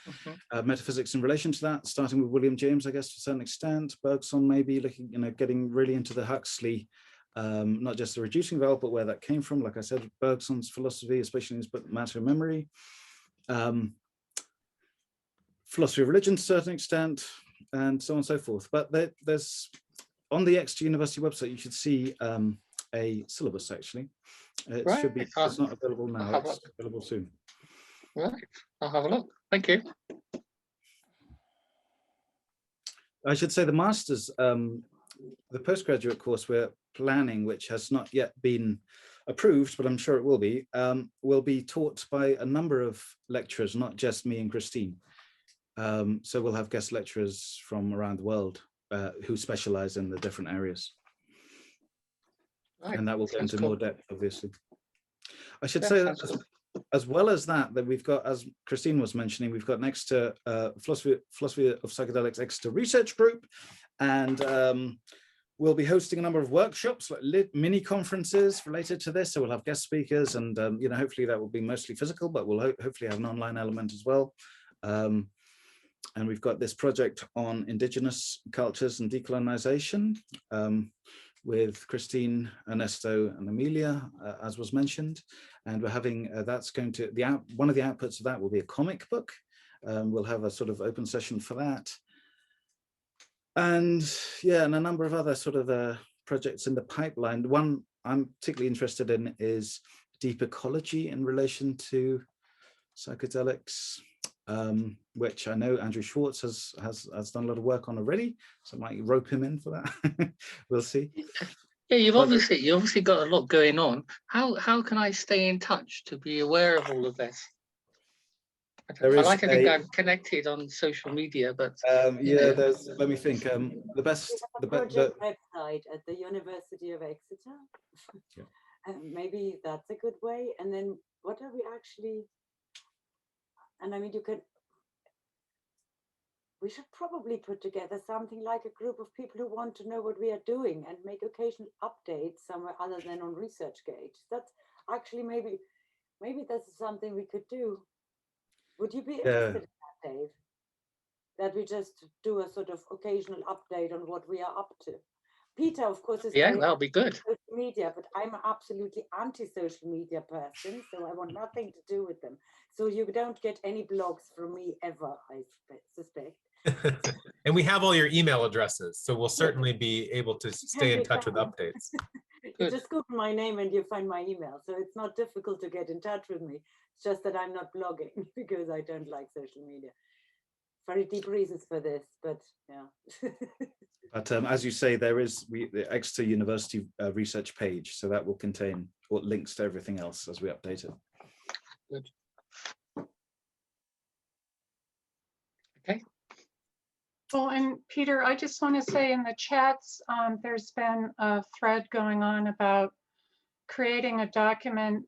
metaphysics in relation to that, starting with William James, I guess, to a certain extent. Bergson maybe looking, getting really into the Huxley, not just the reducing valve, but where that came from. Like I said, Bergson's philosophy, especially in his book Matter and Memory. Philosophy of religion to a certain extent, and so on and so forth. But there's on the Exeter University website, you should see a syllabus, actually. It should be, it's not available now, it's available soon. Right, I'll have a look. Thank you. I should say the master's, the postgraduate course we're planning, which has not yet been approved, but I'm sure it will be taught by a number of lecturers, not just me and Christine. So we'll have guest lecturers from around the world who specialize in the different areas. Right. And that will go into more depth, obviously. I should say that as well as that we've got, as Christine was mentioning, we've got next to Philosophy of Psychedelics Exeter Research Group, and we'll be hosting a number of workshops, like mini conferences related to this. So we'll have guest speakers, and hopefully that will be mostly physical, but we'll hopefully have an online element as well. And we've got this project on indigenous cultures and decolonization with Christine, Ernesto, and Amelia, as was mentioned. And we're having, that's going to, one of the outputs of that will be a comic book. We'll have a sort of open session for that. And yeah, and a number of other sort of projects in the pipeline. The one I'm particularly interested in is deep ecology in relation to psychedelics, which I know Andrew Schwartz has done a lot of work on already, so I might rope him in for that. We'll see. Yeah, you've obviously got a lot going on. How can I stay in touch to be aware of all of this? I like to think I'm connected on social media, but yeah, there's. Let me think. The project website at the University of Exeter. Yeah. Maybe that's a good way. And then what are we actually? And I mean, you can. we should probably put together something like a group of people who want to know what we are doing and make occasional updates somewhere other than on ResearchGate. That's actually maybe that's something we could do. Would you be interested in that, Dave? That we just do a sort of occasional update on what we are up to. Peter, of course, is that'll be good. Social media, but I'm an absolutely anti-social media person, so I want nothing to do with them. So you don't get any blogs from me ever, I suspect. And we have all your email addresses, so we'll certainly be able to stay in touch with updates. You just Google my name and you find my email, so it's not difficult to get in touch with me. It's just that I'm not blogging because I don't like social media. Very deep reasons for this, but yeah. But as you say, there is the Exeter University research page, so that will contain what links to everything else as we update it. Good. Okay. Well, and Peter, I just want to say in the chats, there's been a thread going on about creating a document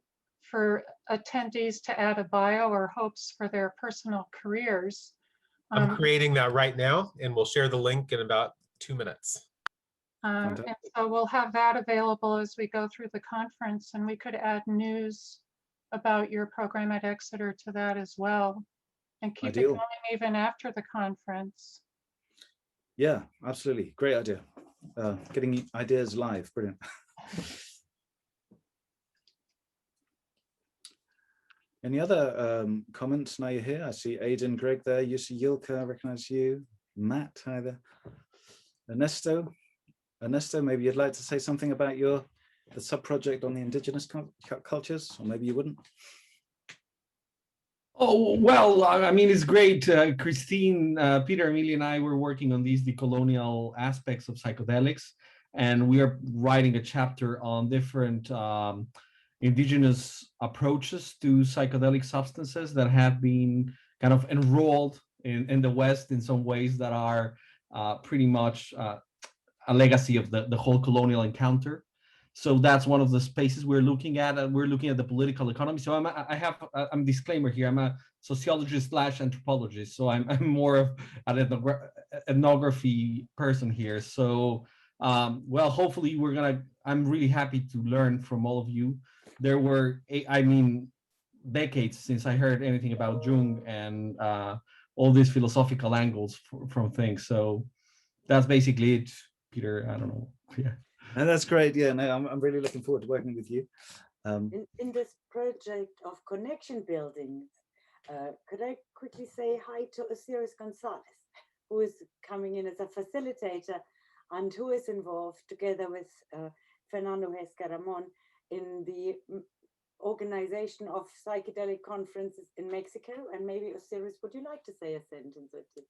for attendees to add a bio or hopes for their personal careers. I'm creating that right now, and we'll share the link in about 2 minutes. And so we'll have that available as we go through the conference, and we could add news about your program at Exeter to that as well, and keep it going even after the conference. Yeah, absolutely. Great idea. Getting ideas live, brilliant. Any other comments now you're here? I see Aidan, Greg there. You see Yilka, I recognize you. Matt, hi there. Ernesto, maybe you'd like to say something about the sub-project on the indigenous cultures, or maybe you wouldn't. Oh, well, I mean, it's great. Christine, Peter, Amelia, and I were working on these decolonial aspects of psychedelics, and we are writing a chapter on different indigenous approaches to psychedelic substances that have been kind of enrolled in the West in some ways that are pretty much a legacy of the whole colonial encounter. So that's one of the spaces we're looking at. We're looking at the political economy. So I'm a disclaimer here. I'm a sociologist / anthropologist. So I'm more of an ethnography person here. So well, hopefully I'm really happy to learn from all of you. There were, I mean, decades since I heard anything about Jung and all these philosophical angles from things. So that's basically it, Peter. I don't know. Yeah. And that's great. Yeah, no, I'm really looking forward to working with you. In this project of connection building, could I quickly say hi to Osiris Gonzalez, who is coming in as a facilitator and who is involved together with Fernando Hescaramon in the organization of psychedelic conferences in Mexico. And maybe Osiris, would you like to say a sentence or two?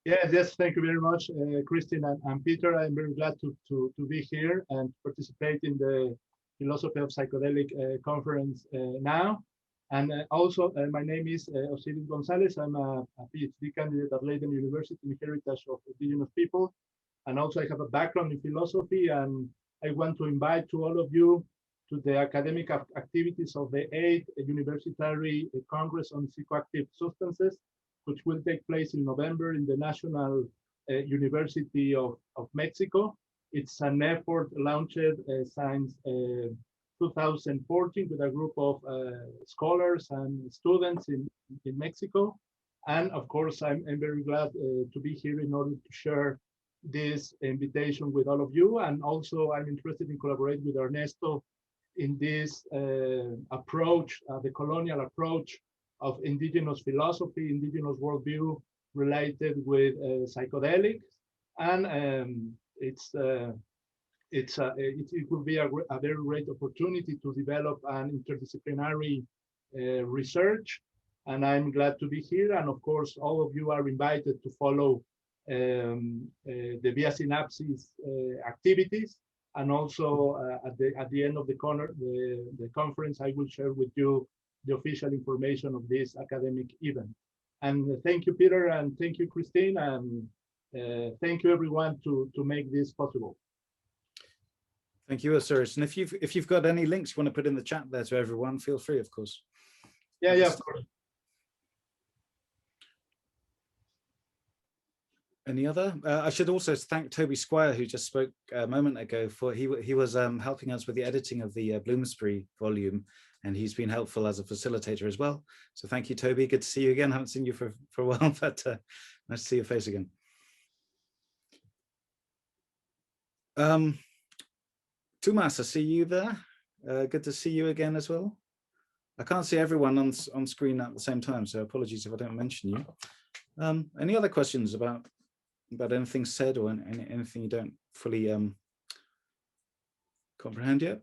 Yes, thank you very much, Christine and Peter. I'm very glad to be here and participate in the Philosophy of Psychedelic conference now. And also, my name is Osiris Gonzalez. I'm a PhD candidate at Leiden University in Heritage of Indigenous People. And also I have a background in philosophy, and I want to invite to all of you to the academic activities of the 8th University Congress on Psychoactive Substances, which will take place in November in the National University of Mexico. It's an effort launched since 2014 with a group of scholars and students in Mexico. And of course, I'm very glad to be here in order to share this invitation with all of you. And also I'm interested in collaborating with Ernesto in this approach, the colonial approach of indigenous philosophy, indigenous worldview related with psychedelics. And it will be a very great opportunity to develop an interdisciplinary research. And I'm glad to be here. And of course, all of you are invited to follow the Via Synapsis activities. And also at the end of the conference, I will share with you the official information of this academic event. And thank you, Peter, and thank you, Christine, and thank you, everyone, to make this possible. Thank you, Osiris. And if you've got any links you want to put in the chat there to everyone, feel free, of course. Yeah, of course. Any other? I should also thank Toby Squire, who just spoke a moment ago. For he was helping us with the editing of the Bloomsbury volume, and he's been helpful as a facilitator as well. So thank you, Toby. Good to see you again. I haven't seen you for a while, but nice to see your face again. Tumas, I see you there. Good to see you again as well. I can't see everyone on screen at the same time, so apologies if I don't mention you. Any other questions about anything said or anything you don't fully comprehend yet?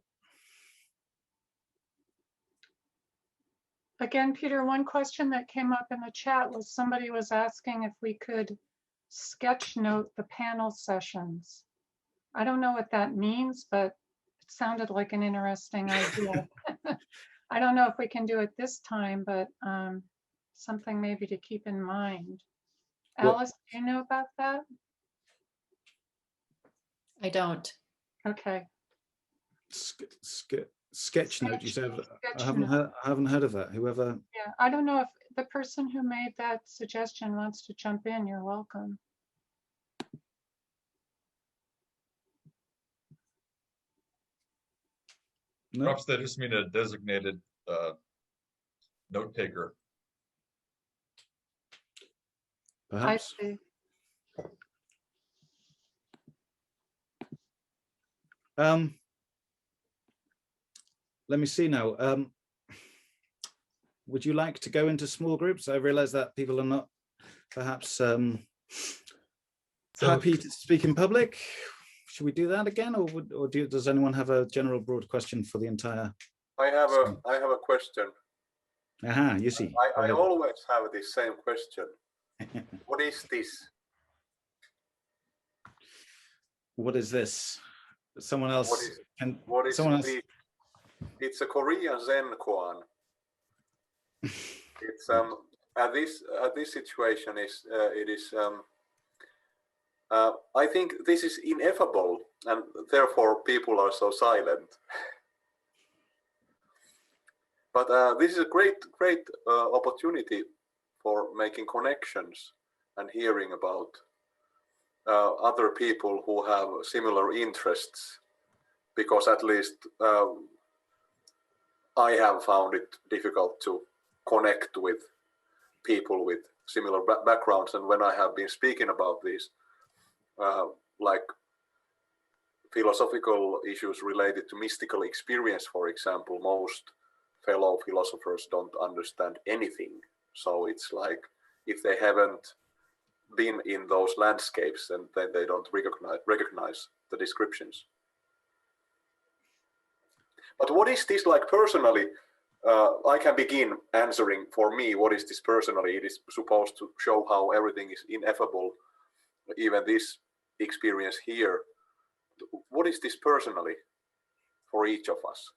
Again, Peter, one question that came up in the chat was somebody was asking if we could sketch note the panel sessions. I don't know what that means, but it sounded like an interesting idea. I don't know if we can do it this time, but something maybe to keep in mind. Alice, do you know about that? I don't. Okay. Sketch note, you said. I haven't heard of that. Whoever. Yeah, I don't know if the person who made that suggestion wants to jump in. You're welcome. No. Perhaps they just mean a designated note taker. Perhaps. I see. Let me see now. Would you like to go into small groups? I realize that people are not perhaps happy to speak in public. Should we do that again, or does anyone have a general broad question for the entire? I have a question. Aha, you see. I always have the same question. What is this? What is this? Someone else What is someone else. It's a Korean Zen koan. It's at this situation is it is I think this is ineffable, and therefore people are so silent. But this is a great opportunity for making connections and hearing about other people who have similar interests, because at least I have found it difficult to connect with people with similar backgrounds. And when I have been speaking about these, like philosophical issues related to mystical experience, for example, most fellow philosophers don't understand anything. So it's like, if they haven't been in those landscapes, then they don't recognize the descriptions. But what is this like personally? I can begin answering for me, what is this personally? It is supposed to show how everything is ineffable, even this experience here. What is this personally for each of us?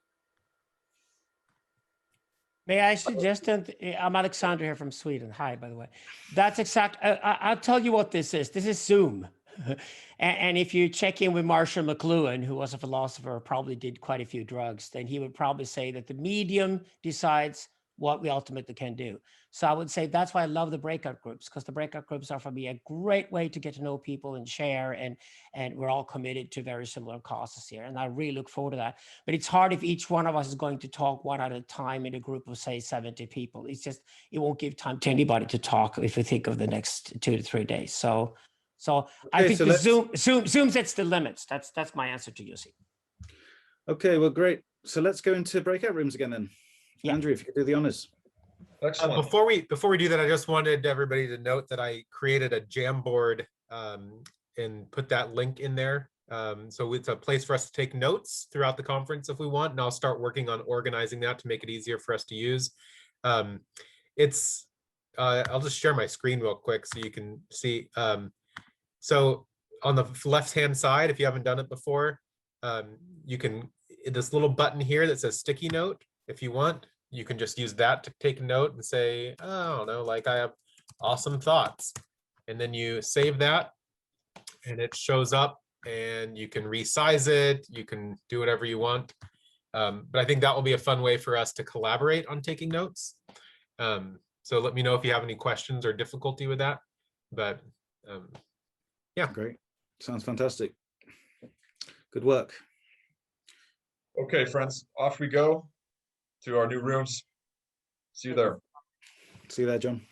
May I suggest that I'm Alexander here from Sweden. Hi, by the way. That's exact. I'll tell you what this is. This is Zoom. And if you check in with Marshall McLuhan, who was a philosopher, probably did quite a few drugs, then he would probably say that the medium decides what we ultimately can do. So I would say that's why I love the breakout groups, because the breakout groups are for me a great way to get to know people and share, and we're all committed to very similar causes here. And I really look forward to that. But it's hard if each one of us is going to talk one at a time in a group of, say, 70 people. It's just, it won't give time to anybody to talk if you think of the next 2 to 3 days. So I think the Zoom sets the limits. That's my answer to you, see. Okay, well, great. So let's go into breakout rooms again then. Yeah. Andrew, if you could do the honors. Before we do that, I just wanted everybody to note that I created a Jamboard and put that link in there. So it's a place for us to take notes throughout the conference if we want, and I'll start working on organizing that to make it easier for us to use. I'll just share my screen real quick so you can see. So on the left-hand side, if you haven't done it before, you can, this little button here that says sticky note, if you want, you can just use that to take a note and say, oh, I don't know, like I have awesome thoughts. And then you save that and it shows up and you can resize it. You can do whatever you want. But I think that will be a fun way for us to collaborate on taking notes. So let me know if you have any questions or difficulty with that. But Yeah. Great. Sounds fantastic. Good work. Okay, friends, off we go to our new rooms. See you there. See you there, John.